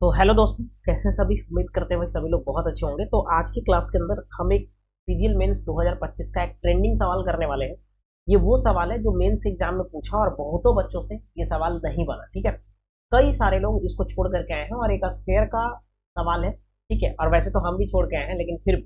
तो हेलो दोस्तों, कैसे हैं सभी। उम्मीद करते हैं भाई सभी लोग बहुत अच्छे होंगे। तो आज की क्लास के अंदर हम एक सीजीएल मेंस 2025 का एक ट्रेंडिंग सवाल करने वाले हैं। ये वो सवाल है जो मेंस एग्जाम में पूछा और बहुतों बच्चों से ये सवाल नहीं बना। ठीक है, कई सारे लोग इसको छोड़ करके आए हैं और एक स्क्वायर का सवाल है। ठीक है, और वैसे तो हम भी छोड़ के आए हैं, लेकिन फिर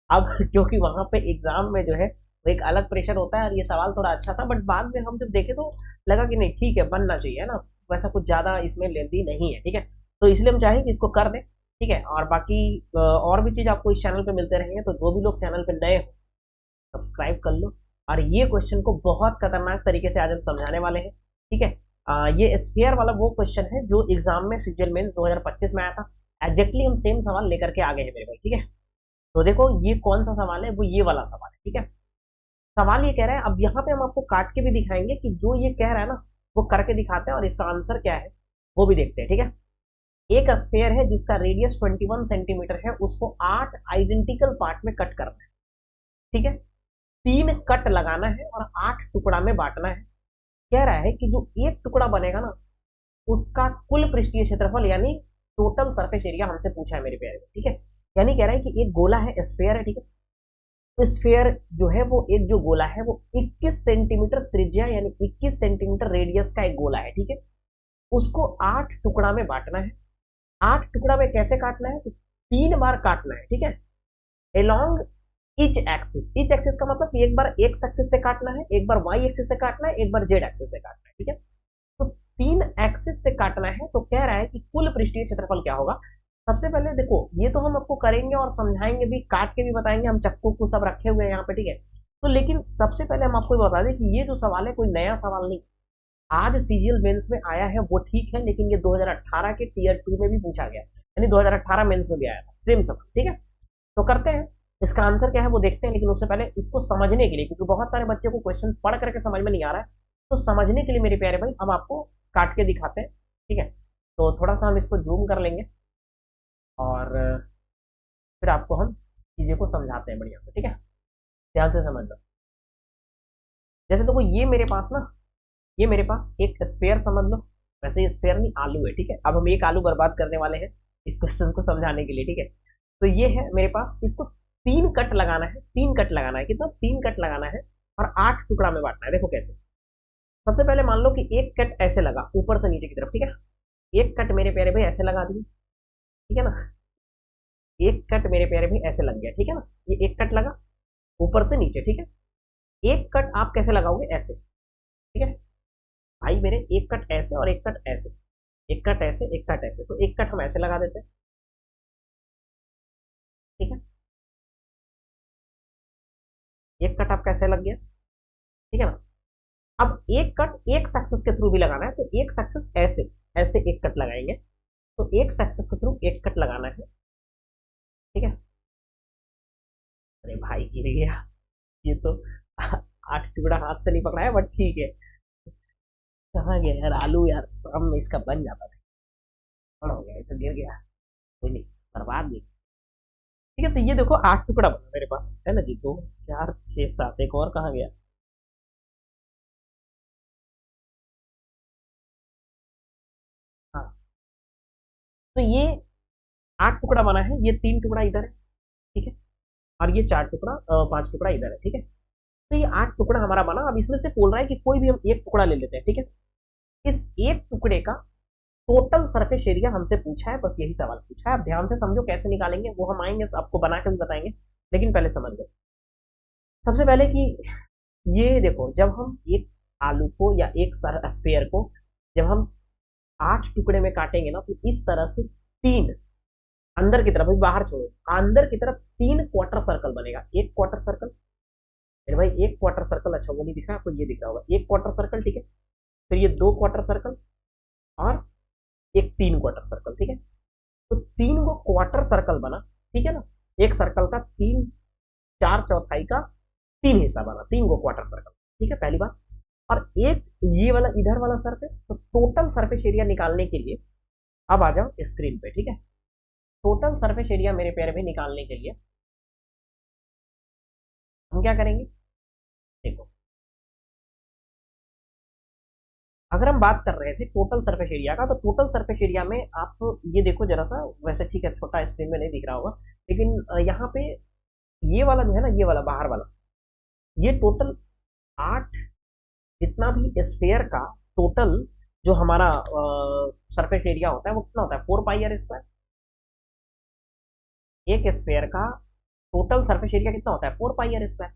अब क्योंकि वहां पे एग्जाम में जो है वो एक अलग प्रेशर होता है और ये सवाल थोड़ा अच्छा था, बट बाद में हम जब देखे तो लगा कि नहीं, ठीक है, बनना चाहिए, है ना। वैसा कुछ ज्यादा इसमें लेंदी नहीं है। ठीक है, तो इसलिए हम चाहें कि इसको कर दें। ठीक है, और बाकी और भी चीज आपको इस चैनल पे मिलते रहेंगे, तो जो भी लोग चैनल पे नए हो सब्सक्राइब कर लो। और ये क्वेश्चन को बहुत खतरनाक तरीके से आज हम समझाने वाले हैं। ठीक है, ये स्फीयर वाला वो क्वेश्चन है जो एग्जाम में सीजीएल मेंस 2025 में आया था। एग्जैक्टली हम सेम सवाल लेकर के आ गए हैं मेरे भाई। ठीक है, तो देखो ये कौन सा सवाल है, वो ये वाला सवाल है। ठीक है, सवाल ये कह रहा है, अब यहाँ पे हम आपको काट के भी दिखाएंगे कि जो ये कह रहा है ना वो करके दिखाते हैं और इसका आंसर क्या है वो भी देखते हैं। ठीक है, एक स्फेयर है जिसका रेडियस 21 सेंटीमीटर है, उसको 8 आइडेंटिकल पार्ट में कट करना है। ठीक है, 3 कट लगाना है और 8 टुकड़ा में बांटना है। कह रहा है कि जो एक टुकड़ा बनेगा ना उसका कुल पृष्ठीय क्षेत्रफल यानी टोटल सरफेस एरिया हमसे पूछा है मेरे प्यारे। ठीक है, यानी कह रहा है कि एक गोला है, स्फेयर है। ठीक है, तो स्फेयर जो है वो एक जो गोला है वो 21 सेंटीमीटर त्रिज्या यानी 21 सेंटीमीटर रेडियस का एक गोला है। ठीक है, उसको 8 टुकड़ा में बांटना है। 8 टुकड़ा में कैसे काटना है, तो 3 बार काटना है। ठीक है, along ईच एक्सिस का मतलब कि एक बार एक्स एक्सिस से काटना है, एक बार वाई एक्सिस से काटना है, एक बार जेड एक्सिस से काटना है। ठीक है, तो 3 एक्सिस से काटना है। तो कह रहा है कि कुल पृष्ठीय क्षेत्रफल क्या होगा। सबसे पहले देखो, ये तो हम आपको करेंगे और समझाएंगे भी, काट के भी बताएंगे, हम चक्कू को सब रखे हुए हैं यहाँ पे। ठीक है, तो लेकिन सबसे पहले हम आपको बता दें कि ये जो सवाल है कोई नया सवाल नहीं, आज सीजीएल मेंस में आया है वो ठीक है, लेकिन ये 2018 के टीयर 2 में भी पूछा गया, यानी 2018 मेंस में भी आया था सेम सवाल। ठीक है, तो करते हैं, इसका आंसर क्या है वो देखते हैं। लेकिन उससे पहले इसको समझने के लिए, क्योंकि बहुत सारे बच्चों को क्वेश्चन पढ़ करके समझ में नहीं आ रहा है, तो समझने के लिए मेरे प्यारे भाई हम आपको काट के दिखाते हैं। ठीक है, तो थोड़ा सा हम इसको जूम कर लेंगे और फिर आपको हम चीजें को समझाते हैं बढ़िया से। ठीक है, ध्यान से समझ लो। जैसे देखो ये मेरे पास ना, ये मेरे पास एक स्पेयर समझ लो। वैसे ये स्पेयर नहीं, आलू है। ठीक है, अब हम एक आलू बर्बाद करने वाले हैं इस क्वेश्चन को समझाने के लिए। ठीक है, तो ये है मेरे पास, इसको 3 कट लगाना है। 3 कट लगाना है, कितना, 3 कट लगाना है और 8 टुकड़ा में बांटना है। देखो कैसे। सबसे पहले मान लो कि एक कट ऐसे लगा ऊपर से नीचे की तरफ। ठीक है, एक कट मेरे प्यारे भाई ऐसे लगा दिए। ठीक है ना, एक कट मेरे प्यारे भाई ऐसे लग गया। ठीक है ना, ये एक कट लगा ऊपर से नीचे। ठीक है, एक कट आप कैसे लगाओगे, ऐसे। ठीक है भाई मेरे, एक कट ऐसे और एक कट ऐसे, एक कट ऐसे, एक कट ऐसे, तो एक कट हम ऐसे लगा देते हैं। ठीक है, एक कट आपका ऐसे लग गया। ठीक है ना, अब एक कट एक सक्सेस के थ्रू भी लगाना है, तो एक सक्सेस ऐसे, ऐसे एक कट लगाएंगे, तो एक सक्सेस के थ्रू एक कट लगाना है। ठीक है, अरे भाई गिर गया ये तो। 8 टुकड़ा हाथ से नहीं पकड़ा है, बट ठीक है। कहाँ गया यार आलू, यार शाम में इसका बन जाता था। बड़ा हो गया, ये तो गिर गया। कोई नहीं, बर्बाद नहीं। ठीक है, तो ये देखो 8 टुकड़ा बना मेरे पास, है ना जी। 2 4 6 7, एक और कहाँ गया। हाँ, तो ये 8 टुकड़ा बना है, ये 3 टुकड़ा इधर है। ठीक है, और ये 4 टुकड़ा, 5 टुकड़ा इधर है। ठीक है, तो ये 8 टुकड़ा हमारा बना। अब इसमें से बोल रहा है कि कोई भी हम एक टुकड़ा ले लेते हैं। ठीक है, इस एक टुकड़े का टोटल सरफेस एरिया हमसे पूछा है, बस यही सवाल पूछा है। आप ध्यान से समझो कैसे निकालेंगे, वो हम आएंगे तो आपको बना के भी बताएंगे, लेकिन पहले समझ लो सबसे पहले कि ये देखो, जब हम एक आलू को या एक स्पेयर को जब हम 8 टुकड़े में काटेंगे ना, तो इस तरह से 3 अंदर की तरफ, अभी बाहर छोड़ो, अंदर की तरफ 3 क्वार्टर सर्कल बनेगा। एक क्वार्टर सर्कल, मेरे भाई एक क्वार्टर सर्कल, अच्छा वो नहीं दिखा आपको, ये दिख रहा होगा, एक क्वार्टर सर्कल। ठीक है, फिर ये 2 क्वार्टर सर्कल और एक 3 क्वार्टर सर्कल। ठीक है, तो 3 वो क्वार्टर सर्कल बना। ठीक है ना, एक सर्कल का 3/4 का 3 हिस्सा बना, 3 को क्वार्टर सर्कल। ठीक है, पहली बात। और एक ये वाला इधर वाला सरफेस, तो टोटल सरफेस एरिया निकालने के लिए अब आ जाओ स्क्रीन पे। ठीक है, टोटल सरफेस एरिया मेरे प्यारे भाई निकालने के लिए हम क्या करेंगे, देखो अगर हम बात कर रहे थे टोटल सरफेस एरिया का, तो टोटल सरफेस एरिया में आप ये देखो जरा सा, वैसे ठीक है छोटा स्क्रीन में नहीं दिख रहा होगा, लेकिन यहाँ पे ये वाला जो है ना, ये वाला बाहर वाला, ये टोटल 8, जितना भी स्फेयर का टोटल जो हमारा सरफेस एरिया होता है वो कितना होता है, 4 पाई r²। एक स्फेयर का टोटल सरफेस एरिया कितना होता है, 4 पाई r²।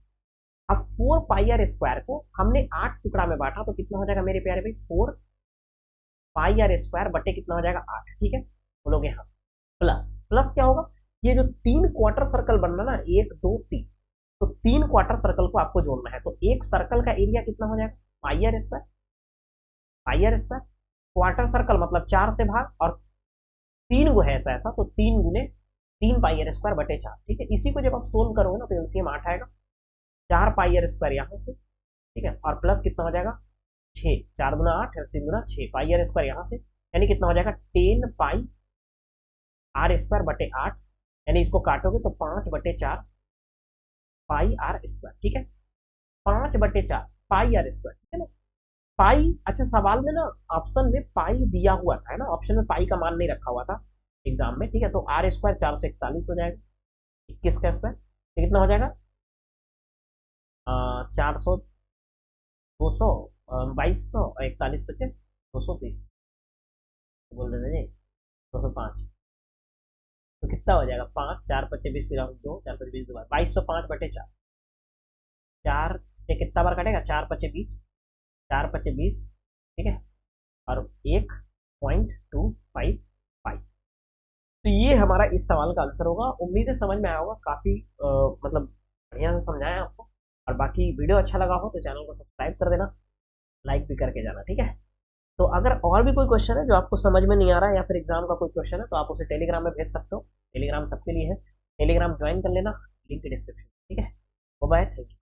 अब 4 पाई r² को हमने 8 टुकड़ा में बांटा, तो कितना हो जाएगा मेरे प्यारे भाई, 4 पाई r² बटे कितना हो जाएगा 8, ठीक है। बोलोगे हाँ, प्लस प्लस क्या होगा, ये जो 3 क्वार्टर सर्कल बनना ना, 1 2 3, तो 3 क्वार्टर सर्कल को आपको जोड़ना है, तो एक सर्कल का एरिया कितना हो जाएगा, पाई r²। पाई r² क्वार्टर सर्कल मतलब 4 से भाग, और 3 गो है ऐसा, तो 3 गुने 3 पाई r² बटे 4, ठीक है। इसी को जब आप सोल्व करोगे ना तो एलसीएम 8 आएगा, 4 पाई r² यहाँ से, ठीक है, और प्लस कितना हो जाएगा 6, 4 गुना 8 और 3 गुना 6, पाई r² यहाँ से, यानी कितना हो जाएगा 10 पाई r² बटे 8, यानी इसको काटोगे तो 5 बटे 4 पाई r², ठीक है। 5 बटे 4 पाई r², ठीक है ना। पाई, अच्छा सवाल में ना ऑप्शन में पाई दिया हुआ था, है ना, ऑप्शन में पाई का मान नहीं रखा हुआ था एग्जाम में, ठीक है। तो r² 441 हो जाएगा, 21 का स्क्वायर, तो कितना हो जाएगा 400, 200, 2200, 41 बचे 230, बोल रहे थे 205, तो कितना हो जाएगा 5, 4 पच्चे 20, 2 4 पच्चे 20, 2205 बटे 4, 4 से कितना बार कटेगा, 4 पच्चे 20, 4 पच्चे 20, ठीक है, और 1.255। तो ये हमारा इस सवाल का आंसर होगा। उम्मीद है समझ में आया होगा, काफी मतलब बढ़िया से समझाया आपको। और बाकी वीडियो अच्छा लगा हो तो चैनल को सब्सक्राइब कर देना, लाइक भी करके जाना, ठीक है। तो अगर और भी कोई क्वेश्चन है जो आपको समझ में नहीं आ रहा है, या फिर एग्जाम का कोई क्वेश्चन है, तो आप उसे टेलीग्राम में भेज सकते हो। टेलीग्राम सबके लिए है, टेलीग्राम ज्वाइन कर लेना, लिंक डिस्क्रिप्शन, ठीक है। Bye, thank you.